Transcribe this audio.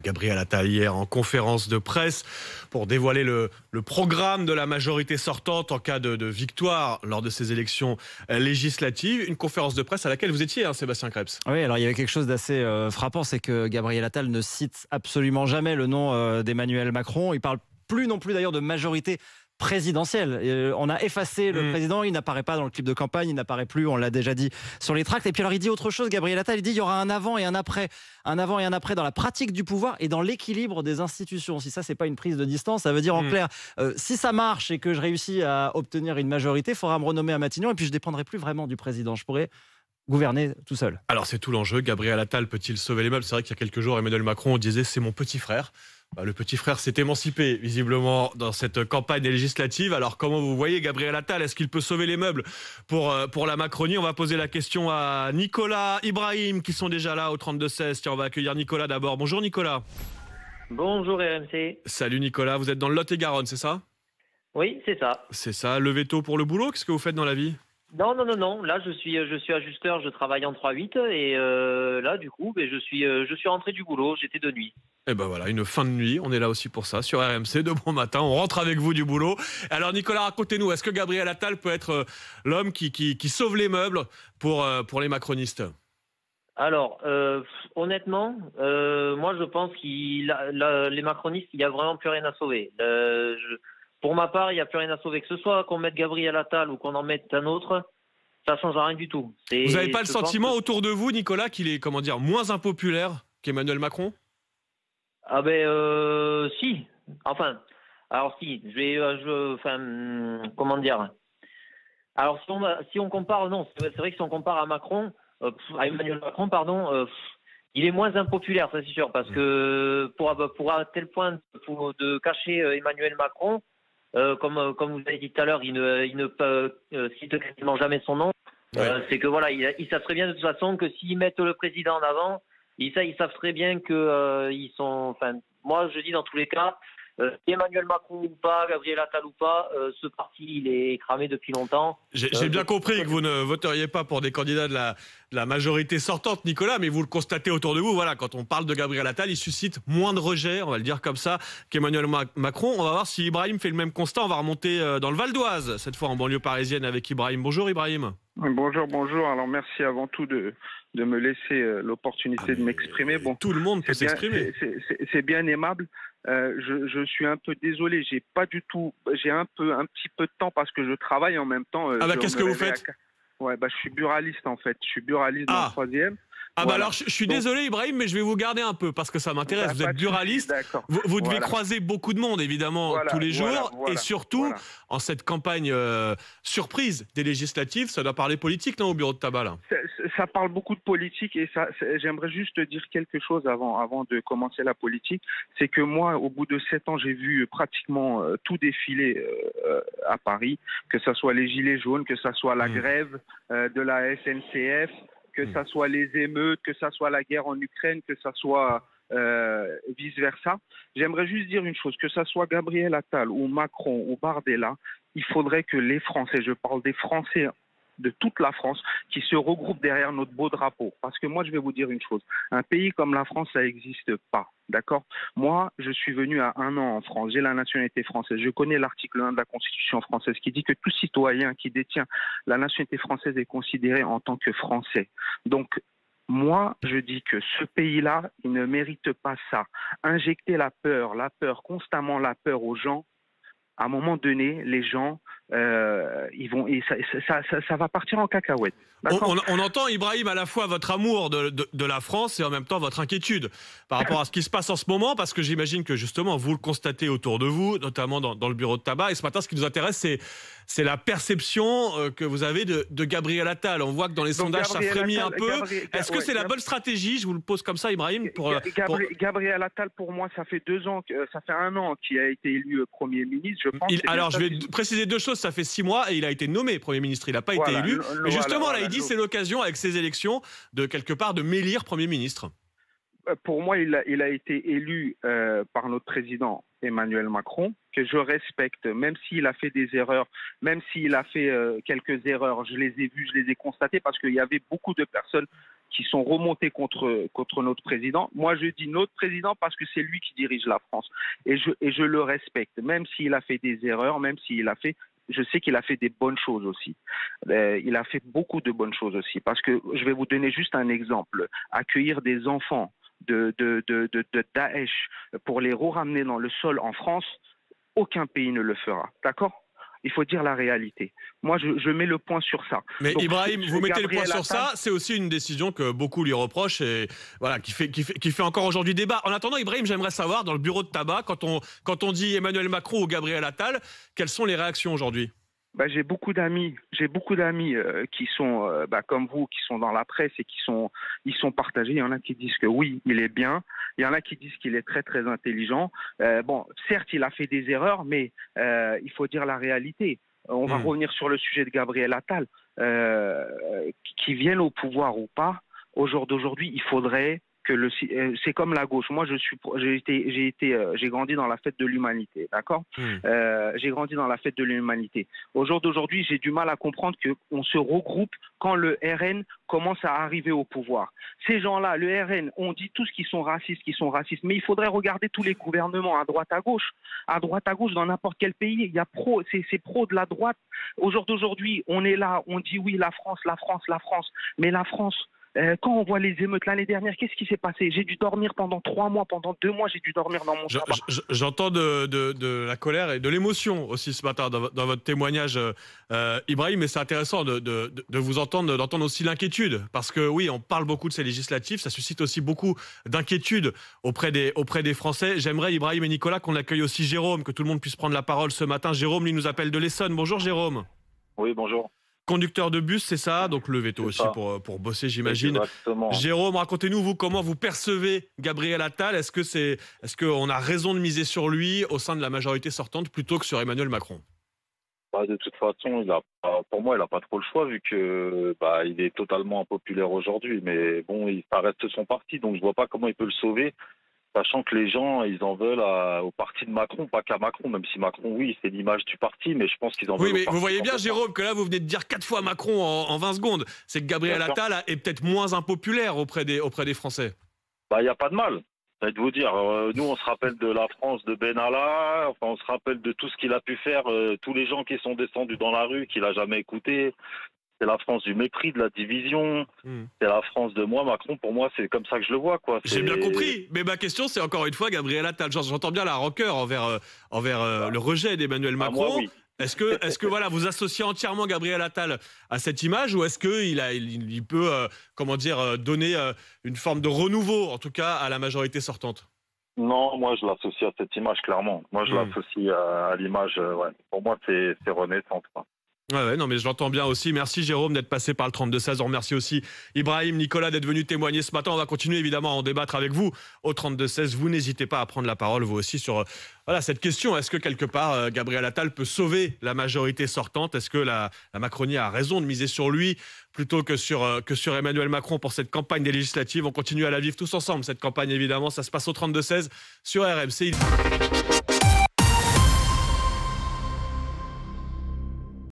Gabriel Attal hier en conférence de presse pour dévoiler le programme de la majorité sortante en cas de victoire lors de ces élections législatives. Une conférence de presse à laquelle vous étiez, Sébastien Krebs. Oui, alors il y avait quelque chose d'assez frappant, c'est que Gabriel Attal ne cite absolument jamais le nom d'Emmanuel Macron. Il parle plus non plus d'ailleurs de majorité présidentielle. On a effacé le président, il n'apparaît pas dans le clip de campagne, il n'apparaît plus, on l'a déjà dit sur les tracts. Et puis alors il dit autre chose, Gabriel Attal, il dit il y aura un avant et un après dans la pratique du pouvoir et dans l'équilibre des institutions. Si ça c'est pas une prise de distance, ça veut dire en clair, si ça marche et que je réussis à obtenir une majorité, il faudra me renommer à Matignon et puis je dépendrai plus vraiment du président. Je pourrais gouverner tout seul. Alors c'est tout l'enjeu. Gabriel Attal peut-il sauver les meubles? C'est vrai qu'il y a quelques jours, Emmanuel Macron disait c'est mon petit frère. Le petit frère s'est émancipé visiblement dans cette campagne législative. Alors comment vous voyez Gabriel Attal? Est-ce qu'il peut sauver les meubles pour la Macronie? On va poser la question à Nicolas, Ibrahim qui sont déjà là au 32-16. Tiens, on va accueillir Nicolas d'abord. Bonjour Nicolas. Bonjour RMC. Salut Nicolas, vous êtes dans le Lot-et-Garonne, c'est ça? Oui, c'est ça. C'est ça, levé tôt pour le boulot? Qu'est-ce que vous faites dans la vie? Non. Là, je suis ajusteur, je travaille en 3-8 et là, du coup, je suis rentré du boulot, j'étais de nuit. Et ben voilà, une fin de nuit, on est là aussi pour ça, sur RMC, de bon matin, on rentre avec vous du boulot. Alors Nicolas, racontez-nous, est-ce que Gabriel Attal peut être l'homme qui sauve les meubles pour les macronistes? Alors, honnêtement, moi, je pense les macronistes, il n'y a vraiment plus rien à sauver. Pour ma part, il n'y a plus rien à sauver. Que ce soit qu'on mette Gabriel Attal ou qu'on en mette un autre, ça ne change rien du tout. Vous n'avez pas le sentiment autour de vous, Nicolas, qu'il est moins impopulaire qu'Emmanuel Macron? Ah si. Enfin, alors si. Comment dire? Alors si on compare, non, c'est vrai que si on compare à Macron, à Emmanuel Macron, pardon, il est moins impopulaire, ça c'est sûr, parce que pour à tel point de cacher Emmanuel Macron, comme vous avez dit tout à l'heure, il ne cite quasiment jamais son nom. Ouais. C'est que voilà, ils savent très bien de toute façon que s'ils mettent le président en avant, ils savent très bien que ils sont. Enfin, moi je dis dans tous les cas, Emmanuel Macron ou pas, Gabriel Attal ou pas, ce parti il est cramé depuis longtemps. J'ai bien compris que vous ne voteriez pas pour des candidats de la majorité sortante, Nicolas, mais vous le constatez autour de vous. Voilà, quand on parle de Gabriel Attal, il suscite moins de rejet, on va le dire comme ça, qu'Emmanuel Macron. On va voir si Ibrahim fait le même constat. On va remonter dans le Val d'Oise, cette fois en banlieue parisienne avec Ibrahim. Bonjour Ibrahim. Bonjour. Alors merci avant tout de me laisser l'opportunité de m'exprimer. Bon, tout le monde peut s'exprimer. C'est bien aimable. Je suis un peu désolé. J'ai un petit peu de temps parce que je travaille en même temps. Qu'est-ce que vous faites? Je suis buraliste en fait. Je suis buraliste dans le 3e. Voilà. Alors je suis désolé Ibrahim, mais je vais vous garder un peu parce que ça m'intéresse. Vous êtes buraliste, vous devez croiser beaucoup de monde évidemment tous les jours et surtout en cette campagne surprise des législatives, ça doit parler politique non, au bureau de tabac là? Ça parle beaucoup de politique et j'aimerais juste dire quelque chose avant de commencer la politique. C'est que moi, au bout de 7 ans, j'ai vu pratiquement tout défiler à Paris, que ce soit les gilets jaunes, que ce soit la grève de la SNCF, que ça soit les émeutes, que ça soit la guerre en Ukraine, que ça soit vice-versa. J'aimerais juste dire une chose, que ça soit Gabriel Attal ou Macron ou Bardella, il faudrait que les Français, je parle des Français de toute la France, qui se regroupent derrière notre beau drapeau. Parce que moi, je vais vous dire une chose, un pays comme la France, ça n'existe pas. D'accord? Moi, je suis venu à 1 an en France. J'ai la nationalité française. Je connais l'article 1 de la Constitution française qui dit que tout citoyen qui détient la nationalité française est considéré en tant que Français. Donc, moi, je dis que ce pays-là, il ne mérite pas ça. Injecter la peur, constamment la peur aux gens, à un moment donné, les gens, ça va partir en cacahuète. On entend, Ibrahim, à la fois votre amour de la France et en même temps votre inquiétude par rapport à ce qui se passe en ce moment, parce que j'imagine que justement, vous le constatez autour de vous, notamment dans le bureau de tabac. Et ce matin, ce qui nous intéresse, c'est la perception que vous avez de Gabriel Attal. On voit que dans les sondages, ça frémit un peu. Est-ce que c'est la bonne stratégie? Je vous le pose comme ça, Ibrahim. Gabriel Attal, pour moi, ça fait 1 an qu'il a été élu Premier ministre. Je pense je vais préciser 2 choses. Ça fait 6 mois et il a été nommé Premier ministre. Il n'a pas été élu. Mais justement, là, il dit c'est l'occasion, avec ces élections, de quelque part de m'élire Premier ministre. Pour moi, il a été élu par notre président Emmanuel Macron, que je respecte, même s'il a fait des erreurs, même s'il a fait quelques erreurs, je les ai vues, je les ai constatées, parce qu'il y avait beaucoup de personnes qui sont remontés contre notre président. Moi, je dis notre président parce que c'est lui qui dirige la France. Et je le respecte, même s'il a fait des erreurs, même s'il a fait... Je sais qu'il a fait des bonnes choses aussi. Il a fait beaucoup de bonnes choses aussi. Parce que je vais vous donner juste un exemple. Accueillir des enfants de Daesh pour les ramener dans le sol en France, aucun pays ne le fera. D'accord ? Il faut dire la réalité. Moi, je mets le point sur ça. Mais donc, Ibrahim, vous mettez le point sur Attal, ça, c'est aussi une décision que beaucoup lui reprochent et voilà, qui fait encore aujourd'hui débat. En attendant, Ibrahim, j'aimerais savoir, dans le bureau de tabac, quand on dit Emmanuel Macron ou Gabriel Attal, quelles sont les réactions aujourd'hui ? J'ai beaucoup d'amis qui sont comme vous, qui sont dans la presse et ils sont partagés. Il y en a qui disent que oui, il est bien. Il y en a qui disent qu'il est très très intelligent. Certes, il a fait des erreurs, mais il faut dire la réalité. On va revenir sur le sujet de Gabriel Attal, qui vienne au pouvoir ou pas. Au jour d'aujourd'hui, il faudrait que c'est comme la gauche. Moi, j'ai grandi dans la fête de l'humanité, d'accord ? J'ai grandi dans la fête de l'humanité. Au jour d'aujourd'hui, j'ai du mal à comprendre qu'on se regroupe quand le RN commence à arriver au pouvoir. Ces gens-là, le RN, on dit tous qu'ils sont racistes, mais il faudrait regarder tous les gouvernements à droite, à gauche, dans n'importe quel pays. Il y a c'est pro de la droite. Au jour d'aujourd'hui, on est là, on dit oui, la France, mais la France. Quand on voit les émeutes l'année dernière, qu'est-ce qui s'est passé ? J'ai dû dormir pendant 3 mois, pendant 2 mois, j'ai dû dormir dans mon tabac. J'entends de la colère et de l'émotion aussi ce matin dans votre témoignage, Ibrahim, mais c'est intéressant de vous entendre, d'entendre aussi l'inquiétude, parce que oui, on parle beaucoup de ces législatives, ça suscite aussi beaucoup d'inquiétude auprès des Français. J'aimerais, Ibrahim et Nicolas, qu'on accueille aussi Jérôme, que tout le monde puisse prendre la parole ce matin. Jérôme, lui, nous appelle de l'Essonne. Bonjour Jérôme. Oui, bonjour. Conducteur de bus, c'est ça, donc le veto aussi pour bosser, j'imagine. Exactement. Jérôme, racontez-nous, vous, comment vous percevez Gabriel Attal ? Est-ce qu'on a raison de miser sur lui au sein de la majorité sortante plutôt que sur Emmanuel Macron ? De toute façon, pour moi, il n'a pas trop le choix vu que il est totalement impopulaire aujourd'hui. Mais bon, ça reste son parti, donc je vois pas comment il peut le sauver. Sachant que les gens, ils en veulent au parti de Macron, pas qu'à Macron, même si Macron, oui, c'est l'image du parti, mais je pense qu'ils en veulent. Oui, mais vous voyez bien, Jérôme, que là, vous venez de dire 4 fois Macron en 20 secondes. C'est que Gabriel Attal est peut-être moins impopulaire auprès des Français. Il n'y a pas de mal. C'est de vous dire, nous, on se rappelle de la France de Benalla, enfin, on se rappelle de tout ce qu'il a pu faire, tous les gens qui sont descendus dans la rue, qu'il n'a jamais écouté. C'est la France du mépris, de la division. C'est la France de moi. Macron, pour moi, c'est comme ça que je le vois, quoi. J'ai bien compris. Mais ma question, c'est encore une fois, Gabriel Attal. J'entends bien la rancœur envers le rejet d'Emmanuel Macron. Moi, oui. Est-ce que voilà, vous associez entièrement Gabriel Attal à cette image, ou est-ce qu'il peut donner une forme de renouveau, en tout cas, à la majorité sortante ? Non, moi, je l'associe à cette image, clairement. Moi, je l'associe à l'image. Pour moi, c'est renaissance, quoi. Ouais, non, mais je l'entends bien aussi. Merci Jérôme d'être passé par le 32-16. On remercie aussi Ibrahim, Nicolas d'être venu témoigner ce matin. On va continuer évidemment à en débattre avec vous au 32-16. Vous n'hésitez pas à prendre la parole, vous aussi, sur cette question. Est-ce que quelque part, Gabriel Attal peut sauver la majorité sortante ? Est-ce que la Macronie a raison de miser sur lui plutôt que sur Emmanuel Macron pour cette campagne des législatives ? On continue à la vivre tous ensemble, cette campagne évidemment. Ça se passe au 32-16 sur RMC.